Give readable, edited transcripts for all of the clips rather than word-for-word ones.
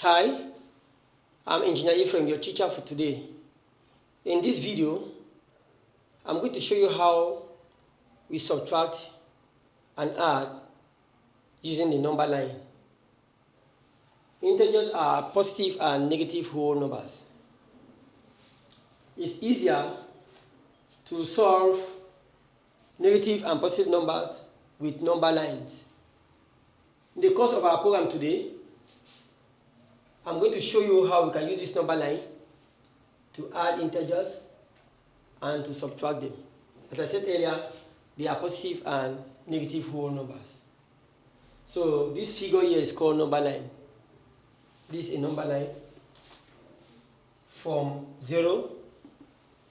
Hi, I'm Engineer Ephraim, your teacher for today. In this video, I'm going to show you how we subtract and add using the number line. Integers are positive and negative whole numbers. It's easier to solve negative and positive numbers with number lines. In the course of our program today, I'm going to show you how we can use this number line to add integers and to subtract them. As I said earlier, they are positive and negative whole numbers. So this figure here is called number line. This is a number line. From 0,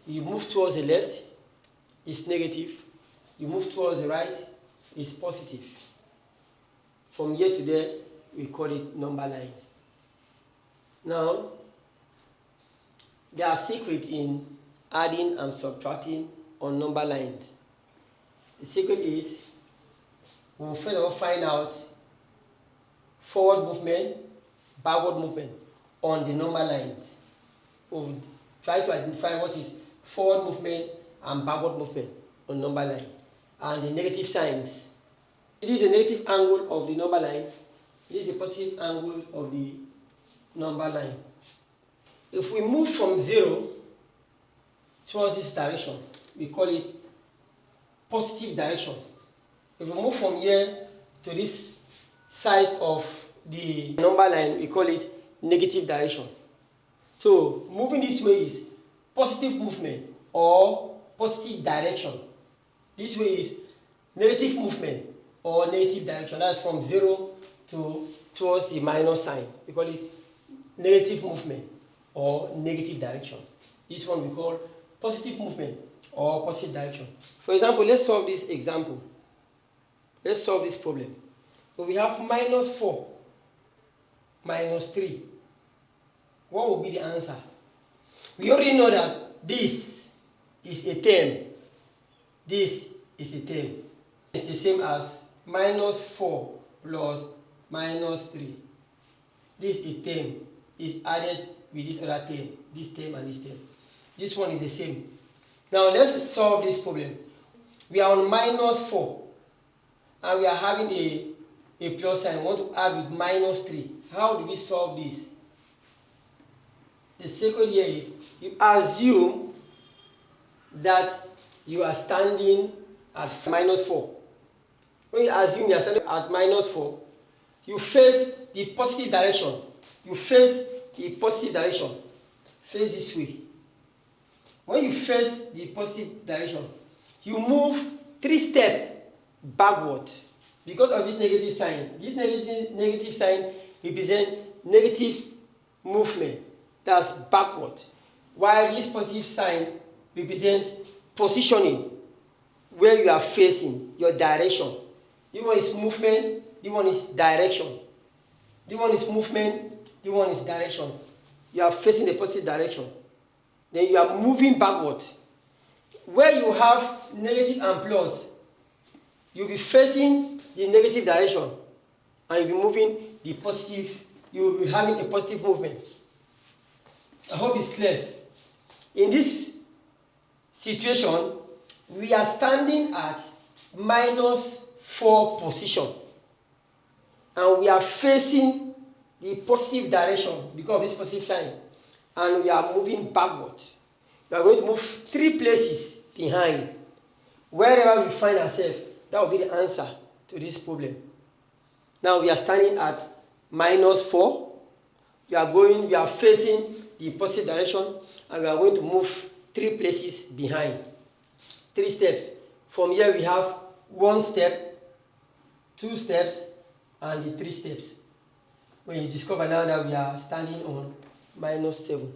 you move towards the left, it's negative. You move towards the right, it's positive. From here to there, we call it number line. Now, there are secrets in adding and subtracting on number lines. The secret is, we'll first of all find out forward movement, backward movement on the number lines. We'll try to identify what is forward movement and backward movement on number line. And the negative signs. It is a negative angle of the number line. It is a positive angle of the number line. If we move from 0 towards this direction, we call it positive direction. If we move from here to this side of the number line, we call it negative direction. So moving this way is positive movement or positive direction. This way is negative movement or negative direction. That's from 0 towards the minus sign. We call it negative movement or negative direction. This one we call positive movement or positive direction. For example, let's solve this example. Let's solve this problem. So we have minus 4 minus 3. What will be the answer? We already know that this is a term. This is a term. It's the same as minus 4 plus minus 3. This is a term. Is added with this other term, this term and this term. This one is the same. Now let's solve this problem. We are on minus 4 and we are having a plus sign. We want to add with minus 3. How do we solve this? The second here is you assume that you are standing at minus 4. When you assume you are standing at minus 4, you face the positive direction. You face the positive direction. Face this way. When you face the positive direction, you move 3 steps backward because of this negative sign. This negative sign represents negative movement. That's backward. While this positive sign represents positioning, where you are facing, your direction. This one is movement, this one is direction. This one is movement, this one is direction. You are facing the positive direction. Then you are moving backward. Where you have negative and plus, you'll be facing the negative direction and you'll be moving the positive, you'll be having a positive movement. I hope it's clear. In this situation, we are standing at minus 4 position and we are facing the positive direction because of this positive sign, and we are moving backward. We are going to move 3 places behind. Wherever we find ourselves, that will be the answer to this problem. Now we are standing at minus 4. We are facing the positive direction and we are going to move 3 places behind. 3 steps. From here we have 1 step, 2 steps, and the 3 steps. When you discover now that we are standing on minus 7.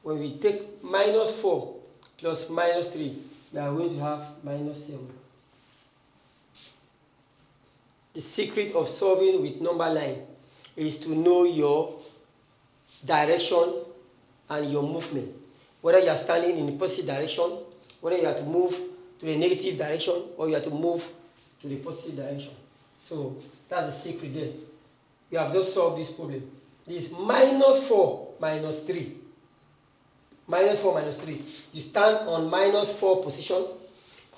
When we take minus 4 plus minus 3, we are going to have minus 7. The secret of solving with number line is to know your direction and your movement. Whether you are standing in the positive direction, whether you have to move to the negative direction, or you have to move to the positive direction. So that's the secret there. We have just solved this problem. This minus 4 minus 3. Minus 4 minus 3. You stand on minus 4 position.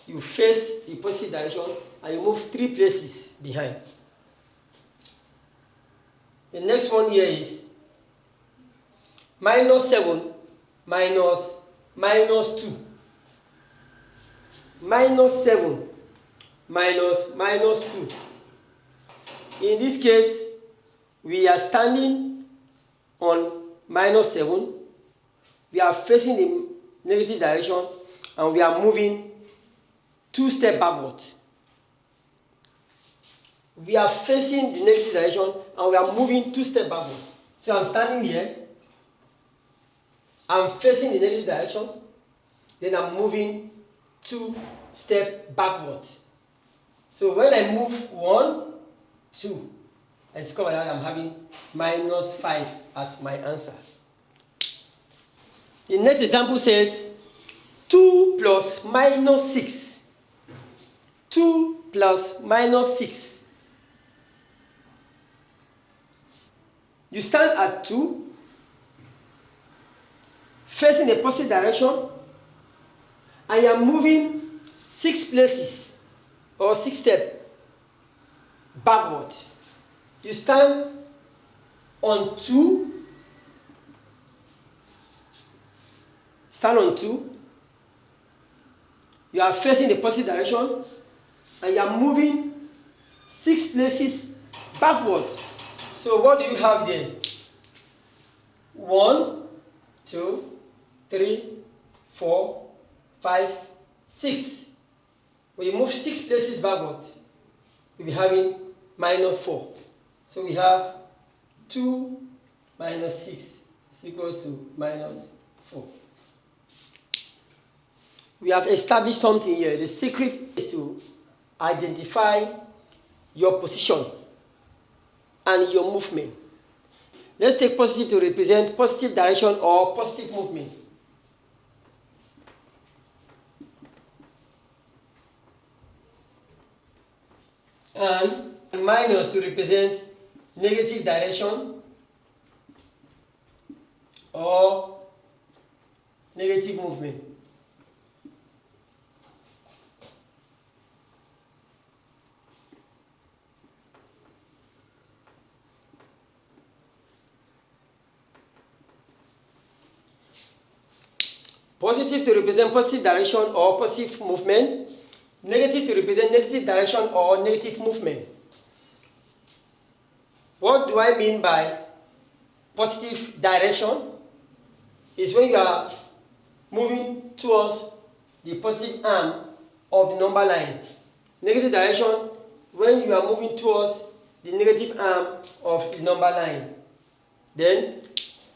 You face the positive direction and you move 3 places behind. The next one here is minus 7 minus 2. Minus 7 minus 2. In this case, we are standing on minus 7. We are facing the negative direction and we are moving 2 steps backward. We are facing the negative direction and we are moving 2 steps backward. So I'm standing here. I'm facing the negative direction. Then I'm moving 2 steps backward. So when I move 1, 2, I discover that I'm having minus 5 as my answer. The next example says 2 plus minus 6. 2 plus minus 6. You stand at 2, facing a positive direction, and you are moving 6 places or 6 steps backward. You stand on 2. Stand on 2. You are facing the positive direction and you are moving 6 places backward. So what do you have there? 1, 2, 3, 4, 5, 6. When you move 6 places backward, you'll be having minus 4. So we have 2 minus 6 is equals to minus 4. We have established something here. The secret is to identify your position and your movement. Let's take positive to represent positive direction or positive movement. And minus to represent negative direction or negative movement. Positive to represent positive direction or positive movement. Negative to represent negative direction or negative movement. What do I mean by positive direction? Is when you are moving towards the positive arm of the number line. Negative direction when you are moving towards the negative arm of the number line. Then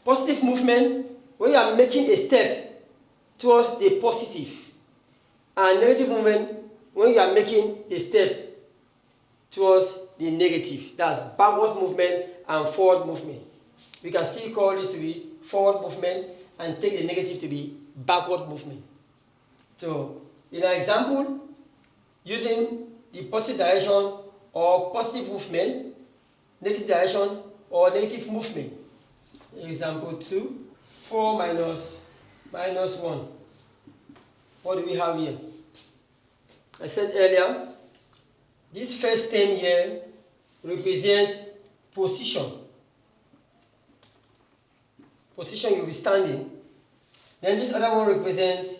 positive movement when you are making a step towards the positive, and negative movement when you are making a step towards the negative. That's backward movement and forward movement. We can still call this to be forward movement and take the negative to be backward movement. So in our example, using the positive direction or positive movement, negative direction or negative movement. Example 2, 4 minus 1. What do we have here? I said earlier, this first term here represents position. Position you'll be standing. Then this other one represents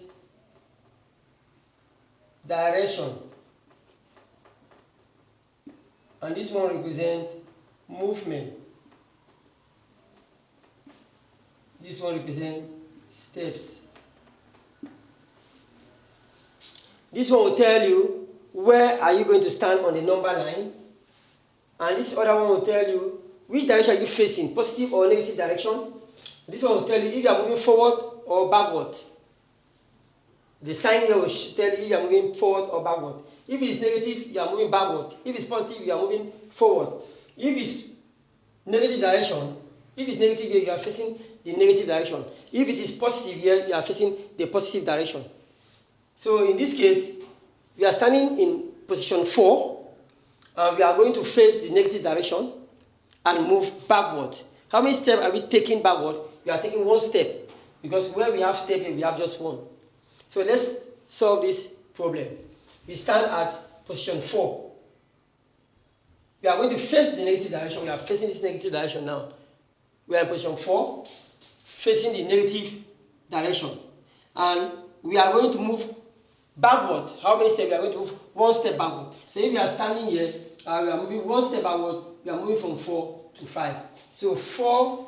direction. And this one represents movement. This one represents steps. This one will tell you where are you going to stand on the number line. And this other one will tell you which direction are you facing, positive or negative direction. This one will tell you if you are moving forward or backward. The sign here will tell you if you are moving forward or backward. If it's negative, you are moving backward. If it's positive, you are moving forward. If it's negative direction, if it's negative here, you are facing the negative direction. If it is positive here, you are facing the positive direction. So in this case, we are standing in position 4, and we are going to face the negative direction and move backward. How many steps are we taking backward? We are taking one step, because where we have step here, we have just one. So let's solve this problem. We stand at position 4. We are going to face the negative direction. We are facing this negative direction now. We are in position 4, facing the negative direction. And we are going to move backward. How many steps? We are going to move one step backward. So if we are standing here, we are moving one step backward. We are moving from 4 to 5. So 4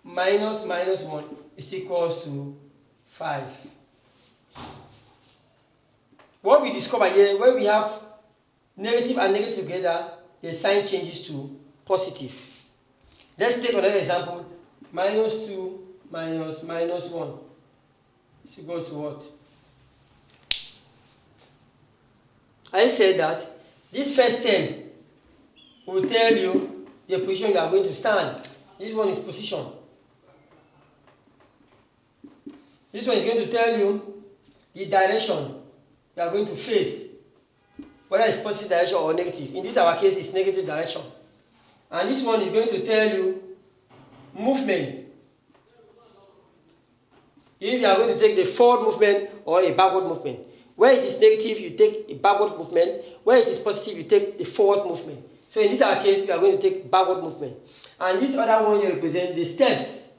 minus 1 is equals to 5. What we discover here, when we have negative and negative together, the sign changes to positive. Let's take another example. Minus 2 minus 1 is equals to what? I said that this first term will tell you the position you are going to stand. This one is position. This one is going to tell you the direction you are going to face, whether it's positive direction or negative. In this our case, it's negative direction. And this one is going to tell you movement. If you are going to take the forward movement or a backward movement. Where it is negative, you take a backward movement. Where it is positive, you take the forward movement. So in this our case, we are going to take backward movement. And this other one here represents the steps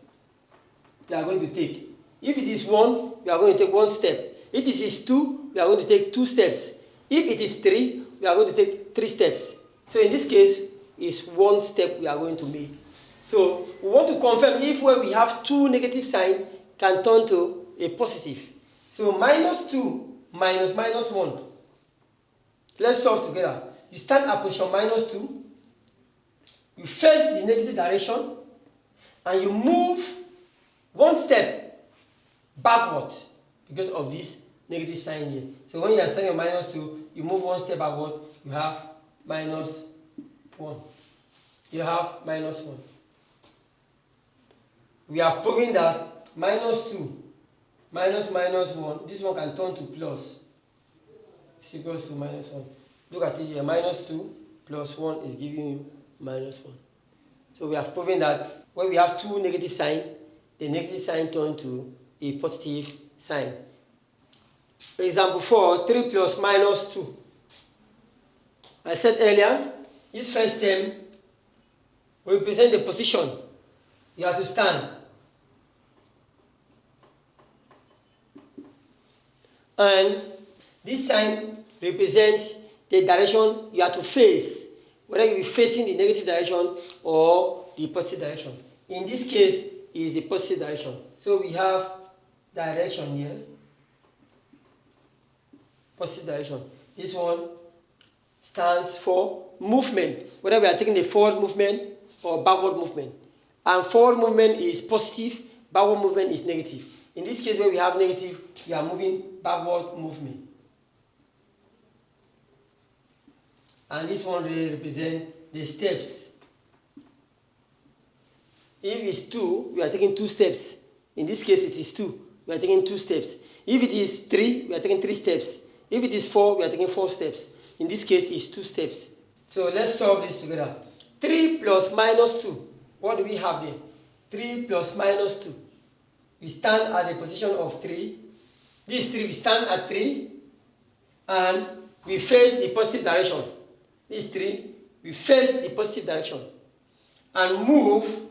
we are going to take. If it is 1, we are going to take 1 step. If it is 2, we are going to take 2 steps. If it is 3, we are going to take 3 steps. So in this case, it's 1 step we are going to make. So we want to confirm if where we have 2 negative signs can turn to a positive. So minus 2 minus 1. Let's solve together. You stand at position minus 2. You face the negative direction. And you move 1 step backward because of this negative sign here. So when you are standing at minus 2, you move 1 step backward, you have minus 1. You have minus 1. We have proven that minus 2 minus 1, this one can turn to plus. It's equals to minus 1. Look at it here. Minus 2 plus 1 is giving you minus 1. So we have proven that when we have 2 negative signs, the negative sign turns to a positive sign. For example 4, 3 plus minus 2. I said earlier, this first term will represent the position you have to stand. And this sign represents the direction you have to face, whether you be facing the negative direction or the positive direction. In this case, it is the positive direction. So we have direction here, positive direction. This one stands for movement, whether we are taking the forward movement or backward movement. And forward movement is positive, backward movement is negative. In this case, where we have negative, we are moving backward movement. And this one really represents the steps. If it's 2, we are taking 2 steps. In this case, it is 2. We are taking 2 steps. If it is 3, we are taking 3 steps. If it is 4, we are taking 4 steps. In this case, it's 2 steps. So let's solve this together. 3 plus minus 2. What do we have there? 3 plus minus 2. We stand at the position of 3. This 3, we stand at 3. And we face the positive direction. This 3, we face the positive direction. And move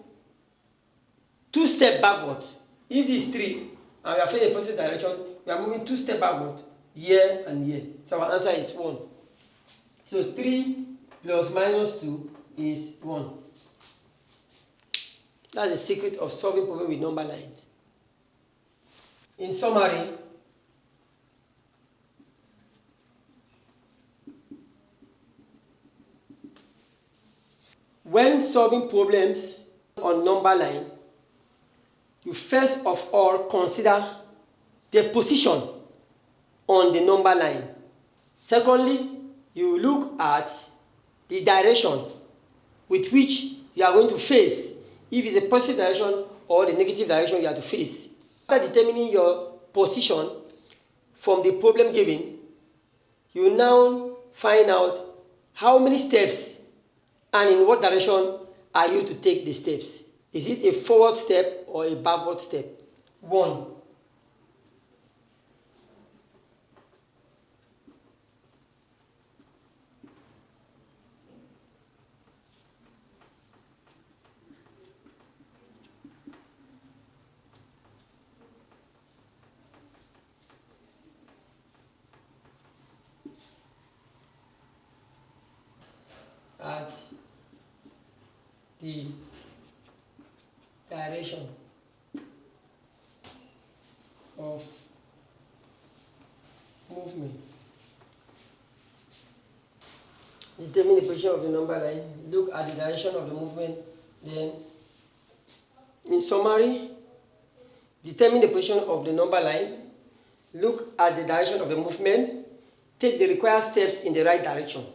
2 steps backward. If this 3, and we are facing the positive direction, we are moving 2 steps backward. Here and here. So our answer is 1. So 3 plus minus 2 is 1. That's the secret of solving problems with number lines. In summary, when solving problems on number line, you first of all consider the position on the number line. Secondly, you look at the direction with which you are going to face, if it's a positive direction or the negative direction you have to face. After determining your position from the problem given, you now find out how many steps and in what direction are you to take the steps? Is it a forward step or a backward step? 1. At the direction of movement. Determine the position of the number line. Look at the direction of the movement. Then, in summary, determine the position of the number line. Look at the direction of the movement. Take the required steps in the right direction.